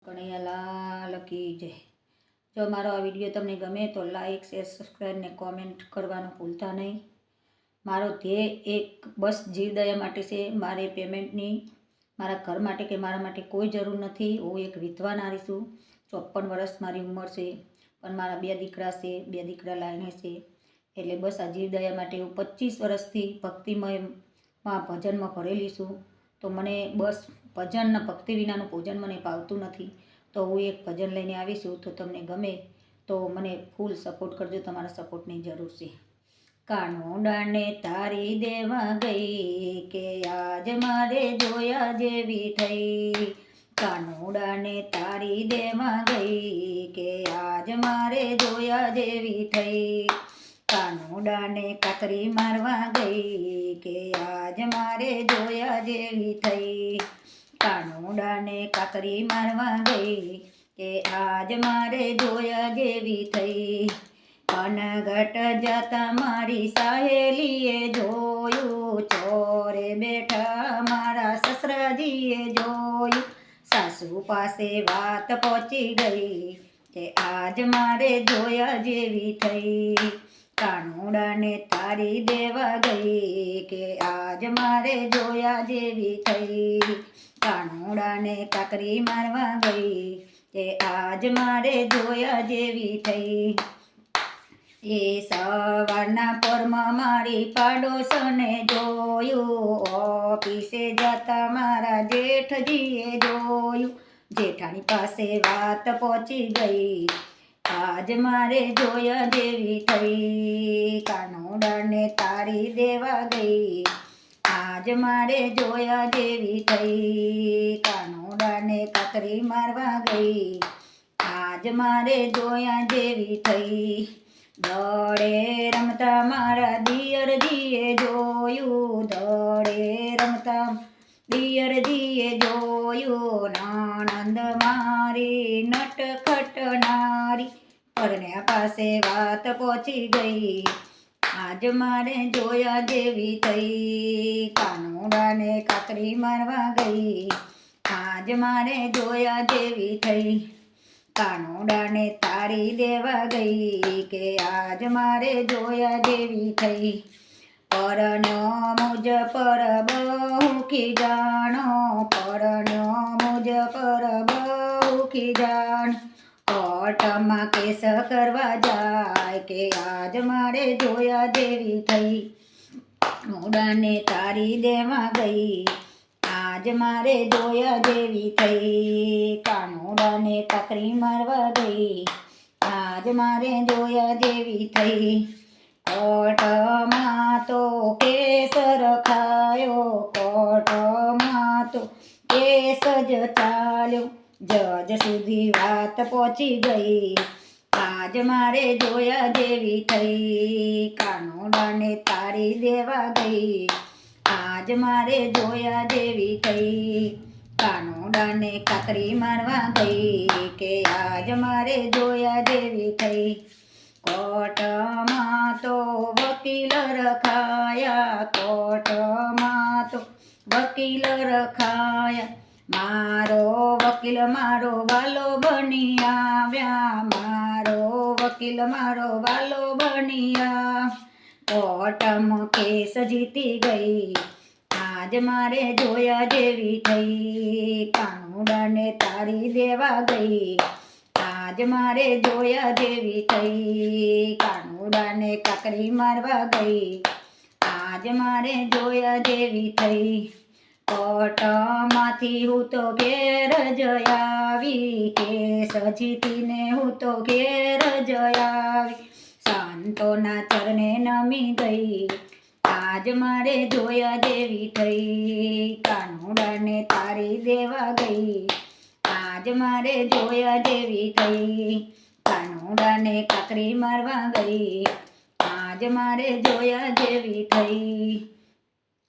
કનૈયાલાલ કી જય। જો મારો આ વિડીયો તમને ગમે તો લાઈક શેર સબસ્ક્રાઈબ ને કોમેન્ટ કરવાનું ભૂલતા નહીં। મારો ધ્યેય એક બસ જીવદયા માટે છે। મારે પેમેન્ટની મારા ઘર માટે કે મારા માટે કોઈ જરૂર નથી। હું એક વિધવા નારી છું। 54 વર્ષ મારી ઉંમર છે, પણ મારા 2 દીકરા છે, 2 દીકરા લાઈને છે। એટલે બસ આ જીવદયા માટે હું 25 વર્ષથી ભક્તિમયમાં ભજનમાં ભરેલી છું। તો મને બસ ભજન ને ભક્તિ વિનાનું ભોજન મને ભાવતું નથી। તો હું એક ભજન લઈને આવી છું। તો તમને ગમે તો મને ફૂલ સપોર્ટ કરજો। તમારા સપોર્ટની જરૂર છે। કાનુડાને તારી દેવા ગઈ કે આજ મારે જોયા જેવી થઈ। કાનુડાને તારી દેવા ગઈ કે આજ મારે જોયા જેવી થઈ। કાનુડાને કાતરી મારવા ગઈ કે આજ મારે જોયા જેવી થઈ। કાનુડાને કાતરી મારવા ગઈ કે આજ મારે જોયા જેવી થઈ। પાનઘાટ જતા મારી સહેલીએ જોયું, ચોરે બેઠા મારા સસરાજીએ જોયું। સાસુ પાસે વાત પહોંચી ગઈ કે આજ મારે જોયા જેવી થઈ। કાનુડાને તારી દેવા ગઈ કે આજ મારે જોયા જેવી થઈ। કાનુડાને કાકરી મારવા ગઈ કે આજ મારે જોયા જેવી થઈ। એ સવારના પોરમાં મારી પાડોશને જોયું, ઓફિસે જતા મારા જેઠજીએ જોયું। જેઠાણી પાસે વાત પહોંચી ગઈ, આજ મારે જોયા જેવી થઈ। કાનુડાને તારી દેવા ગઈ, આજ મારે જોયા જેવી થઈ। કાનુડાને કાતરી મારવા ગઈ, આજ મારે જોયા જેવી થઈ। દડે રમતા મારા દિયરજીએ જોયું, દડે રમતા દિયરજીએ જોયું। નણંદ મારી નટખટ નારી, પરણ્યા પાસે વાત પહોંચી ગઈ, આજ મારે જોયા જેવી થઈ। કાનુડાને કાતરી મારવા ગઈ, આજ મારે જોયા જેવી થઈ। કાનુડાને તારી દેવા ગઈ કે આજ મારે જોયા જેવી થઈ। પરણ્યો મુજ પર બહુ ખીજાણો, પરણ્યો મુજ પર બહુ ખીજાણ। કોર્ટમાં કેસ કરવા જાય કે આજ મારે જોયા જેવી થઈ। કાનુડાને તારી દેવા ગઈ, આજ મારે જોયા જેવી થઈ। કાનુડાને કાતરી મારવા ગઈ, આજ મારે જોયા જેવી થઈ। કોર્ટમાં તો કેસ રખાયો, કોર્ટમાં તો કેસ જ ચાલ્યો। જજ સુધી વાત પહોંચી ગઈ, આજ મારે જોયા જેવી થઈ। કાનુડાને તારી દેવા ગઈ, આજ મારે જોયા જેવી થઈ। કાનુડાને કાતરી મારવા ગઈ કે આજ મારે જોયા જેવી થઈ। કોર્ટમાં તો વકીલ રખાયા, કોર્ટમાં તો વકીલ રખાયા। મારો વકીલ મારો વાલો બની આવ્યા, મારો વકીલ મારો વાલો બની આવ્યા। કોર્ટમાં કેસ જીતી ગઈ, આજ મારે જોયા જેવી થઈ। કાનુડાને તારી દેવા ગઈ, આજ મારે જોયા જેવી થઈ। કાનુડાને કાકરી મારવા ગઈ, આજ મારે જોયા જેવી થઈ। કોર્ટમાંથી હું તો ઘેર જ આવી, કેસ જીતીને હું તો ઘેર જ આવી। સંતોના ચરણે નમી ગઈ, આજ મારે જોયા જેવી થઈ। કાનુડાને તારી દેવા ગઈ, આજ મારે જોયા જેવી થઈ। કાનુડાને કાકરી મારવા ગઈ, આજ મારે જોયા જેવી થઈ।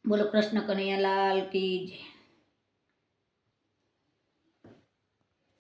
બોલો કૃષ્ણ કનૈયાલાલ કી જય।